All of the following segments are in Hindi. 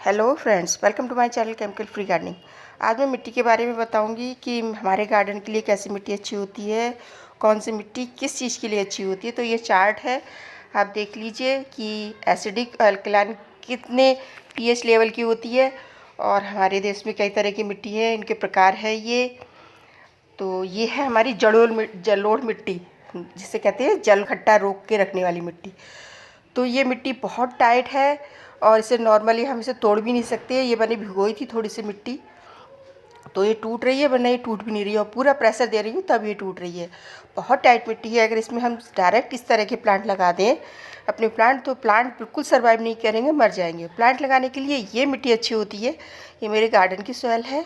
Hello friends, welcome to my channel chemical free gardening. आज मैं मिट्टी के बारे में बताऊंगी कि हमारे गार्डन के लिए कैसी मिट्टी अच्छी होती है, कौन सी मिट्टी किस चीज़ के लिए अच्छी होती है। तो ये चार्ट है, आप देख लीजिए कि एसिडिक अल्कलाइन कितने पीएच लेवल की होती है। और हमारे देश में कई तरह की मिट्टी है, इनके प्रकार है ये। तो ये है हमारी जलोढ़ मिट्टी, जिसे कहते हैं जल इकट्ठा रोक के रखने वाली मिट्टी। तो ये मिट्टी बहुत टाइट है और इसे नॉर्मली हम इसे तोड़ भी नहीं सकते। ये मैंने भिगोई थी थोड़ी सी मिट्टी, तो ये टूट रही है, वरना ये टूट भी नहीं रही है। और पूरा प्रेशर दे रही हूँ तब ये टूट रही है। बहुत टाइट मिट्टी है। अगर इसमें हम डायरेक्ट इस तरह के प्लांट लगा दें अपने प्लांट, तो प्लांट बिल्कुल सर्वाइव नहीं करेंगे, मर जाएंगे। प्लांट लगाने के लिए ये मिट्टी अच्छी होती है। ये मेरे गार्डन की सॉइल है,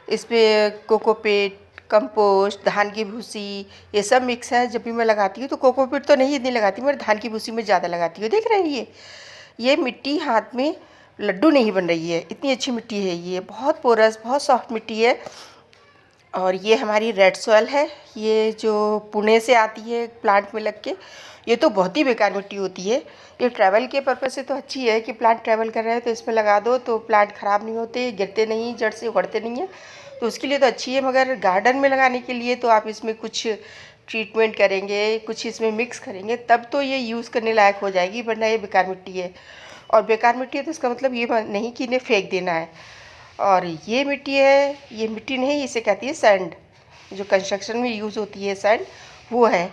इस पर कोकोपीट, कंपोस्ट, धान की भूसी, ये सब मिक्स है। जब भी मैं लगाती हूँ तो कोकोपीट तो नहीं इतनी लगाती, मगर धान की भूसी में ज़्यादा लगाती हूँ। देख रहे हैं ये मिट्टी हाथ में लड्डू नहीं बन रही है, इतनी अच्छी मिट्टी है। ये बहुत पोरस, बहुत सॉफ्ट मिट्टी है। और ये हमारी रेड सॉइल है, ये जो पुणे से आती है प्लांट में लग के। ये तो बहुत ही बेकार मिट्टी होती है। ये ट्रैवल के पर्पज़ से तो अच्छी है कि प्लांट ट्रैवल कर रहे हैं तो इसमें लगा दो तो प्लांट ख़राब नहीं होते, गिरते नहीं, जड़ से उखड़ते नहीं हैं, तो उसके लिए तो अच्छी है। मगर गार्डन में लगाने के लिए तो आप इसमें कुछ ट्रीटमेंट करेंगे, कुछ इसमें मिक्स करेंगे, तब तो ये यूज़ करने लायक हो जाएगी, वरना ये बेकार मिट्टी है। और बेकार मिट्टी है तो इसका मतलब ये नहीं कि इन्हें फेंक देना है। और ये मिट्टी है, ये मिट्टी नहीं, इसे कहती है सैंड, जो कंस्ट्रक्शन में यूज़ होती है सैंड, वो है।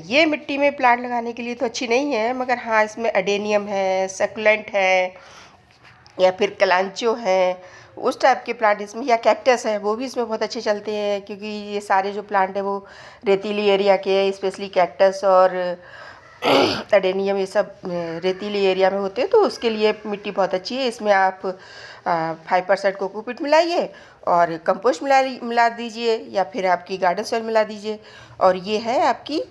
ये मिट्टी में प्लांट लगाने के लिए तो अच्छी नहीं है, मगर हाँ इसमें अडेनियम है, सक्युलेंट है, या फिर कलांचो है, उस टाइप के प्लांट इसमें, या कैक्टस है, वो भी इसमें बहुत अच्छे चलते हैं। क्योंकि ये सारे जो प्लांट है वो रेतीली एरिया के हैं, स्पेशली कैक्टस और एडेनियम, ये सब रेतीली एरिया में होते हैं, तो उसके लिए मिट्टी बहुत अच्छी है। इसमें आप 5% कोकोपीट मिलाइए और कंपोस्ट मिला दीजिए, या फिर आपकी गार्डन सॉइल मिला दीजिए। और ये है आपकी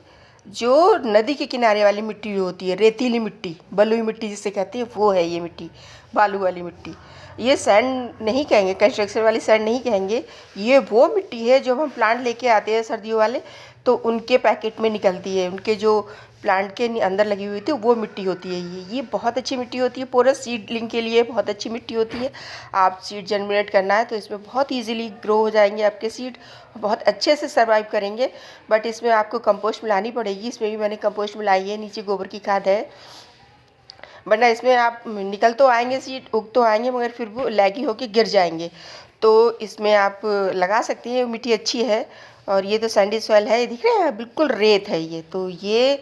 जो नदी के किनारे वाली मिट्टी होती है, रेतीली मिट्टी, बलुई मिट्टी जिसे कहते हैं, वो है ये मिट्टी, बालू वाली मिट्टी। ये सैंड नहीं कहेंगे, कंस्ट्रक्शन वाली सैंड नहीं कहेंगे। ये वो मिट्टी है जो हम प्लांट लेके आते हैं सर्दियों वाले, तो उनके पैकेट में निकलती है, उनके जो प्लांट के अंदर लगी हुई थी वो मिट्टी होती है। ये बहुत अच्छी मिट्टी होती है, पूरा सीडलिंग के लिए बहुत अच्छी मिट्टी होती है। आप सीड जनरेट करना है तो इसमें बहुत इजीली ग्रो हो जाएंगे आपके सीड, बहुत अच्छे से सर्वाइव करेंगे। बट इसमें आपको कंपोस्ट मिलानी पड़ेगी। इसमें भी मैंने कंपोस्ट मिलाई है, नीचे गोबर की खाद है, वरना इसमें आप निकल तो आएंगे सीड, उग तो आएंगे, मगर फिर वो लैगी होके गिर जाएंगे। तो इसमें आप लगा सकती हैं, मिट्टी अच्छी है। और ये तो सैंडी सॉइल है, ये दिख रहा है, बिल्कुल रेत है ये। तो ये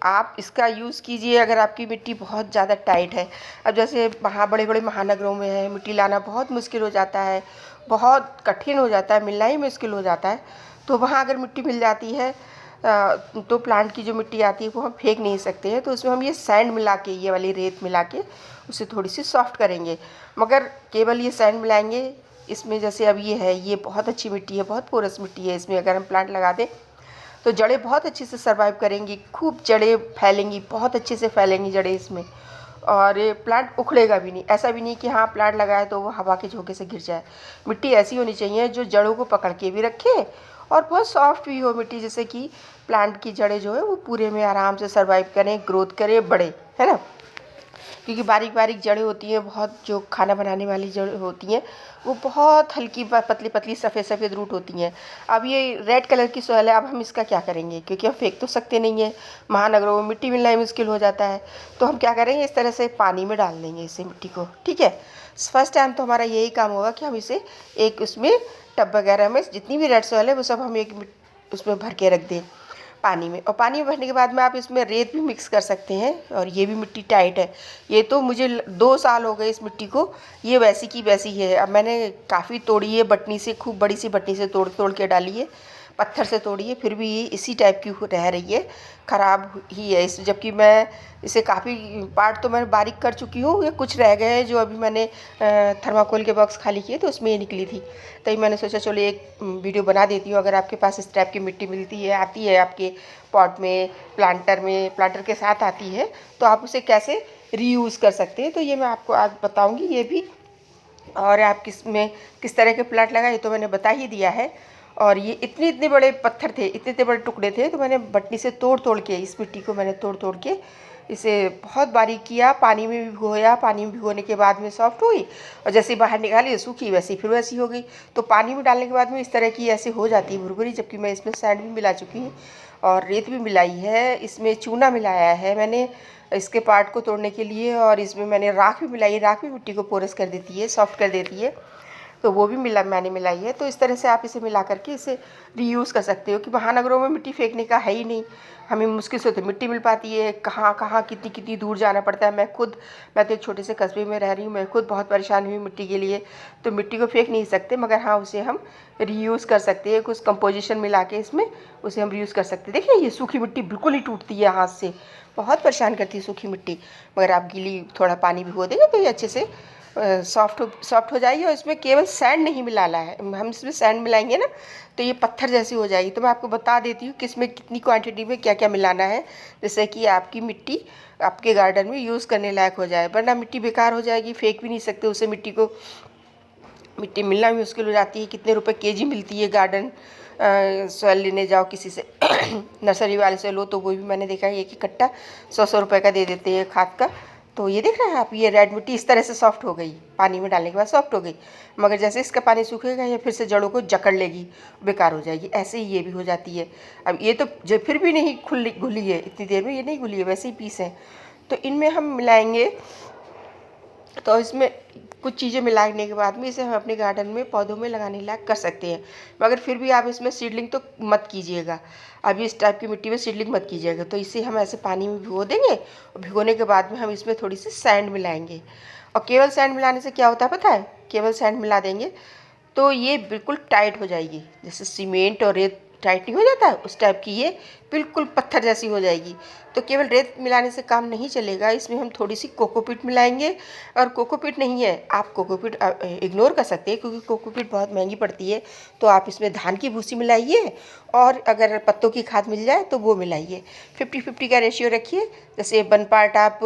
आप इसका यूज़ कीजिए अगर आपकी मिट्टी बहुत ज़्यादा टाइट है। अब जैसे बड़े बड़े महानगरों में है, मिट्टी लाना बहुत मुश्किल हो जाता है, बहुत कठिन हो जाता है, मिलना ही मुश्किल हो जाता है। तो वहाँ अगर मिट्टी मिल जाती है तो प्लांट की जो मिट्टी आती है वो हम फेंक नहीं सकते हैं। तो उसमें हम ये सैंड मिला के, ये वाली रेत मिला के उसे थोड़ी सी सॉफ्ट करेंगे। मगर केवल ये सैंड मिलाएंगे इसमें, जैसे अब ये है, ये बहुत अच्छी मिट्टी है, बहुत पोरस मिट्टी है। इसमें अगर हम प्लांट लगा दें तो जड़ें बहुत अच्छे से सर्वाइव करेंगी, खूब जड़ें फैलेंगी, बहुत अच्छे से फैलेंगी जड़ें इसमें। और ये प्लांट उखड़ेगा भी नहीं। ऐसा भी नहीं कि हाँ प्लांट लगाए तो वो हवा के झोंके से गिर जाए। मिट्टी ऐसी होनी चाहिए जो जड़ों को पकड़ के भी रखे और बहुत सॉफ्ट भी हो मिट्टी, जैसे कि प्लांट की जड़ें जो है वो पूरे में आराम से सर्वाइव करें, ग्रोथ करें, बढ़े, है ना। क्योंकि बारीक बारीक जड़ें होती हैं बहुत, जो खाना बनाने वाली जड़ें होती हैं वो बहुत हल्की पतली पतली सफ़ेद सफ़ेद रूट होती हैं। अब ये रेड कलर की सॉइल है, अब हम इसका क्या करेंगे, क्योंकि हम फेंक तो सकते नहीं हैं, महानगरों में मिट्टी मिलना ही मुश्किल हो जाता है। तो हम क्या करेंगे, इस तरह से पानी में डाल देंगे इसे, मिट्टी को, ठीक है। फर्स्ट टाइम तो हमारा यही काम होगा कि हम इसे एक उसमें टब वगैरह में जितनी भी रेड सॉइल है वो सब हम एक उसमें भर के रख दें पानी में। और पानी में भरने के बाद में आप इसमें रेत भी मिक्स कर सकते हैं। और ये भी मिट्टी टाइट है, ये तो मुझे 2 साल हो गए इस मिट्टी को, ये वैसी की वैसी है। अब मैंने काफ़ी तोड़ी है बटनी से, खूब बड़ी सी बटनी से तोड़ तोड़ के डाली है, पत्थर से तोड़ी है, फिर भी ये इसी टाइप की रह रही है, ख़राब ही है इस। जबकि मैं इसे काफ़ी पार्ट तो मैं बारीक कर चुकी हूँ, ये कुछ रह गए हैं जो अभी मैंने थर्माकोल के बॉक्स खाली किए तो उसमें ये निकली थी। तभी मैंने सोचा चलो एक वीडियो बना देती हूँ। अगर आपके पास इस टाइप की मिट्टी मिलती है, आती है आपके पॉट में, प्लांटर के साथ आती है, तो आप उसे कैसे रीयूज़ कर सकते हैं, तो ये मैं आपको आज बताऊँगी ये भी। और आप किस तरह के प्लांट लगाए तो मैंने बता ही दिया है। और ये इतने बड़े पत्थर थे, इतने बड़े टुकड़े थे, तो मैंने बटनी से तोड़ तोड़ के, इस मिट्टी को मैंने तोड़ तोड़ के इसे बहुत बारीक किया, पानी में भी भिगोया, पानी में भिगोने के बाद में सॉफ्ट हुई और जैसे बाहर निकाली सूखी वैसी फिर वैसी हो गई। तो पानी में डालने के बाद में इस तरह की ऐसे हो जाती है भुरभुरी, जबकि मैं इसमें सैंड भी मिला चुकी हूँ और रेत भी मिलाई है, इसमें चूना मिलाया है मैंने इसके पार्ट को तोड़ने के लिए, और इसमें मैंने राख भी मिलाई है। राख भी मिट्टी को पोरस कर देती है, सॉफ्ट कर देती है, तो वो भी मैंने मिलाई है। तो इस तरह से आप इसे मिला करके इसे रीयूज़ कर सकते हो कि महानगरों में मिट्टी फेंकने का है ही नहीं, हमें मुश्किल से तो मिट्टी मिल पाती है, कहाँ कहाँ कितनी कितनी दूर जाना पड़ता है। मैं तो एक छोटे से कस्बे में रह रही हूँ, मैं खुद बहुत परेशान हुई मिट्टी के लिए। तो मिट्टी को फेंक नहीं सकते, मगर हाँ उसे हम रीयूज़ कर सकते हैं, कुछ कंपोजिशन मिला के इसमें उसे हम रीयूज़ कर सकते हैं। देखिए ये सूखी मिट्टी बिल्कुल ही टूटती है हाथ से, बहुत परेशान करती है सूखी मिट्टी, मगर आप गीली थोड़ा पानी भिगो देंगे तो ये अच्छे से सॉफ्ट हो जाएगी। और इसमें केवल सैंड नहीं मिलाना है, हम इसमें सैंड मिलाएंगे ना तो ये पत्थर जैसी हो जाएगी। तो मैं आपको बता देती हूँ कि इसमें कितनी क्वांटिटी में क्या क्या मिलाना है, जिससे कि आपकी मिट्टी आपके गार्डन में यूज़ करने लायक हो जाए, वरना मिट्टी बेकार हो जाएगी, फेंक भी नहीं सकते उसे। मिट्टी मिलना भी मुश्किल हो जाती है, कितने रुपए केजी मिलती है गार्डन सॉइल लेने जाओ किसी से नर्सरी वाले से लो तो वो भी मैंने देखा है एक इकट्ठा 100 रुपए का दे देते हैं खाद का। तो ये देख रहे हैं आप, ये रेड मिट्टी इस तरह से सॉफ्ट हो गई, पानी में डालने के बाद सॉफ्ट हो गई, मगर जैसे इसका पानी सूखेगा ये फिर से जड़ों को जकड़ लेगी, बेकार हो जाएगी। ऐसे ही ये भी हो जाती है। अब ये तो जो फिर भी नहीं घुली है, इतनी देर में ये नहीं घुली है, वैसे ही पीस है। तो इनमें हम मिलाएंगे, तो इसमें कुछ चीज़ें मिलाने के बाद में इसे हम अपने गार्डन में पौधों में लगाने लायक कर सकते हैं। मगर फिर भी आप इसमें सीडलिंग तो मत कीजिएगा, अभी इस टाइप की मिट्टी में सीडलिंग मत कीजिएगा। तो इसे हम ऐसे पानी में भिगो देंगे और भिगोने के बाद में हम इसमें थोड़ी सी सैंड मिलाएंगे। और केवल सैंड मिलाने से क्या होता है पता है, केवल सैंड मिला देंगे तो ये बिल्कुल टाइट हो जाएगी, जैसे सीमेंट और रेत टाइट नहीं हो जाता है उस टाइप की ये बिल्कुल पत्थर जैसी हो जाएगी। तो केवल रेत मिलाने से काम नहीं चलेगा, इसमें हम थोड़ी सी कोकोपीट मिलाएंगे। और कोकोपीट नहीं है, आप कोकोपीट इग्नोर कर सकते हैं क्योंकि कोकोपीट बहुत महंगी पड़ती है। तो आप इसमें धान की भूसी मिलाइए, और अगर पत्तों की खाद मिल जाए तो वो मिलाइए। 50-50 का रेशियो रखिए, जैसे 1 पार्ट आप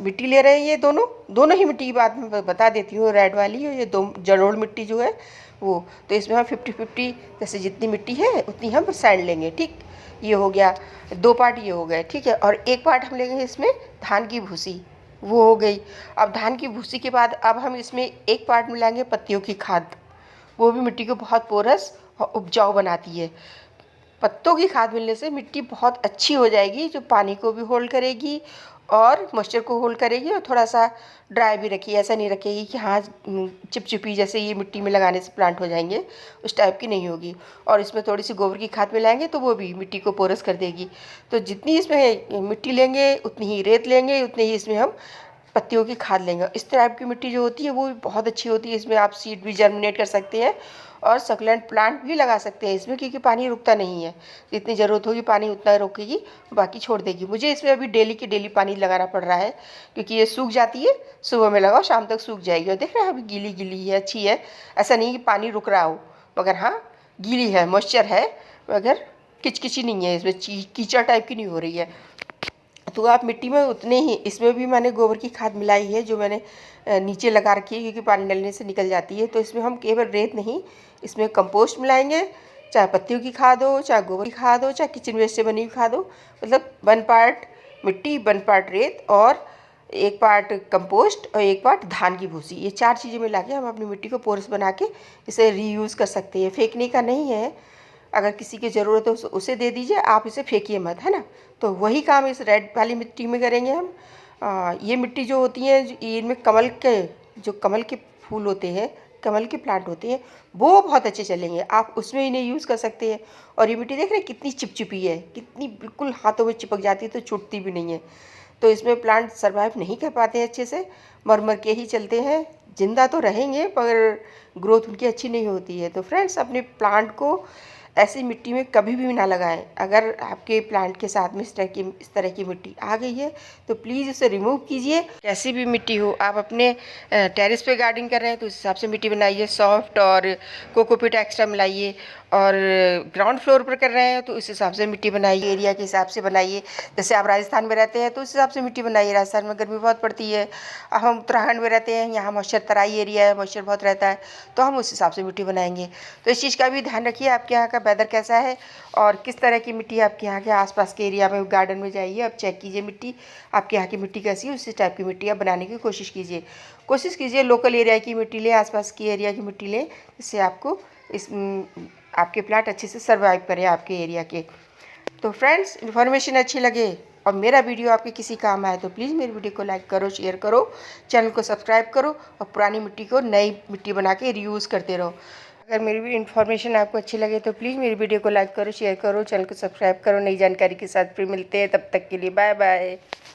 मिट्टी ले रहे हैं, ये दोनों ही मिट्टी की बात मैं बता देती हूँ, रेड वाली और ये दो जलोढ़ मिट्टी जो है वो। तो इसमें हम 50-50 जैसे जितनी मिट्टी है उतनी हम सैंड लेंगे, ठीक। ये हो गया 2 पार्ट, ये हो गए, ठीक है। और 1 पार्ट हम लेंगे इसमें धान की भूसी, वो हो गई। अब धान की भूसी के बाद अब हम इसमें 1 पार्ट मिलाएंगे पत्तियों की खाद, वो भी मिट्टी को बहुत पोरस और उपजाऊ बनाती है। पत्तों की खाद मिलने से मिट्टी बहुत अच्छी हो जाएगी, जो पानी को भी होल्ड करेगी और मॉइस्चर को होल्ड करेगी, और थोड़ा सा ड्राई भी रखिए, ऐसा नहीं रखेगी कि हाँ चिपचिपी जैसे ये मिट्टी में लगाने से प्लांट हो जाएंगे, उस टाइप की नहीं होगी। और इसमें थोड़ी सी गोबर की खाद मिलाएंगे तो वो भी मिट्टी को पोरस कर देगी। तो जितनी इसमें मिट्टी लेंगे उतनी ही रेत लेंगे, उतनी ही इसमें हम पत्तियों की खाद लेंगे। इस टाइप की मिट्टी जो होती है वो भी बहुत अच्छी होती है, इसमें आप सीड भी जर्मिनेट कर सकते हैं और सक्लेंट प्लांट भी लगा सकते हैं इसमें, क्योंकि पानी रुकता नहीं है, जितनी ज़रूरत होगी पानी उतना रोकेगी, बाकी छोड़ देगी। मुझे इसमें अभी डेली की डेली पानी लगाना पड़ रहा है क्योंकि ये सूख जाती है, सुबह में लगाओ शाम तक सूख जाएगी। और देख रहे हैं अभी गीली गीली है, अच्छी है, ऐसा नहीं कि पानी रुक रहा हो, मगर हाँ गीली है, मॉइस्चर है, मगर किचकिची नहीं है, इसमें कीचड़ टाइप की नहीं हो रही है। तो आप मिट्टी में उतने ही, इसमें भी मैंने गोबर की खाद मिलाई है जो मैंने नीचे लगा रखी है क्योंकि पानी डालने से निकल जाती है। तो इसमें हम केवल रेत नहीं, इसमें कंपोस्ट मिलाएंगे, चाहे पत्तियों की खाद हो, चाहे गोबर की खाद हो, चाहे किचन वेस्ट से बनी हुई खाद हो। मतलब 1 पार्ट मिट्टी, 1 पार्ट रेत और 1 पार्ट कंपोस्ट और 1 पार्ट धान की भूसी, ये 4 चीज़ें मिला के हम अपनी मिट्टी को पोरस बना के इसे रीयूज़ कर सकते हैं। फेंकने का नहीं है, अगर किसी की ज़रूरत हो उसे दे दीजिए, आप इसे फेंकिए मत, है ना। तो वही काम इस रेड वाली मिट्टी में करेंगे हम। ये मिट्टी जो होती है इनमें कमल के फूल होते हैं, कमल के प्लांट होते हैं, वो बहुत अच्छे चलेंगे, आप उसमें इन्हें यूज़ कर सकते हैं। और ये मिट्टी देख रहे हैं कितनी चिपचिपी है, कितनी बिल्कुल हाथों में चिपक जाती है, तो छूटती भी नहीं है। तो इसमें प्लांट सर्वाइव नहीं कर पाते हैं अच्छे से, मर के ही चलते हैं, जिंदा तो रहेंगे पर ग्रोथ उनकी अच्छी नहीं होती है। तो फ्रेंड्स अपने प्लांट को ऐसी मिट्टी में कभी भी ना लगाएं। अगर आपके प्लांट के साथ में इस तरह की मिट्टी आ गई है तो प्लीज़ उसे रिमूव कीजिए। कैसी भी मिट्टी हो, आप अपने टेरेस पे गार्डनिंग कर रहे हैं तो उस हिसाब से मिट्टी बनाइए, सॉफ्ट, और कोकोपीट एक्स्ट्रा मिलाइए। और ग्राउंड फ्लोर पर कर रहे हैं तो उस हिसाब से मिट्टी बनाइए, एरिया के हिसाब से बनाइए। जैसे आप राजस्थान में रहते हैं तो उस हिसाब से मिट्टी बनाइए। राजस्थान में गर्मी बहुत पड़ती है, हम उत्तराखंड में रहते हैं, यहाँ मॉइस्चर तराई एरिया है, मॉइस्चर बहुत रहता है, तो हम उस हिसाब से मिट्टी बनाएंगे। तो इस चीज़ का भी ध्यान रखिए, आपके यहाँ का वेदर कैसा है और किस तरह की मिट्टी आपके यहाँ के आसपास के एरिया में, गार्डन में जाइए, आप चेक कीजिए मिट्टी आपके यहाँ की मिट्टी कैसी है, उसी टाइप की मिट्टी आप बनाने की कोशिश कीजिए। लोकल एरिया की मिट्टी लें, आसपास की एरिया की मिट्टी लें, जिससे आपको इस आपके प्लांट अच्छे से सर्वाइव करें आपके एरिया के। तो फ्रेंड्स, इन्फॉर्मेशन अच्छी लगे और मेरा वीडियो आपके किसी काम आए तो प्लीज़ मेरी वीडियो को लाइक करो, शेयर करो, चैनल को सब्सक्राइब करो और पुरानी मिट्टी को नई मिट्टी बना के रीयूज़ करते रहो। अगर मेरी भी इन्फॉर्मेशन आपको अच्छी लगे तो प्लीज़ मेरी वीडियो को लाइक करो, शेयर करो, चैनल को सब्सक्राइब करो। नई जानकारी के साथ फिर मिलते हैं, तब तक के लिए बाय बाय।